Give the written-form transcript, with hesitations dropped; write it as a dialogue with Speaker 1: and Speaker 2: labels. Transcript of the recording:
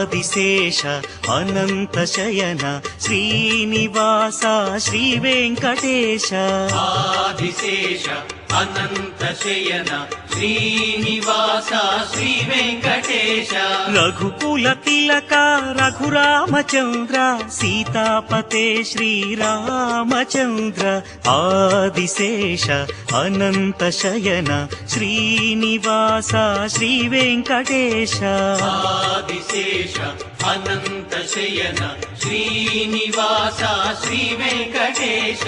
Speaker 1: ఆదిశేష అనంత శయన శ్రీనివాస శ్రీ వెంకటేశ
Speaker 2: ఆదిశేష అనంత శయన శ్రీనివాస శ్రీ వెంకటేశ
Speaker 1: రఘుకుల తిలక రఘురామచంద్ర సీతాపతే శ్రీరామచంద్ర ఆదిశేష అనంత శయన శ్రీనివాస శ్రీ వెంకటేశ
Speaker 2: ఆదిశేష అనంత శయన శ్రీనివాస శ్రీ వెంకటేశ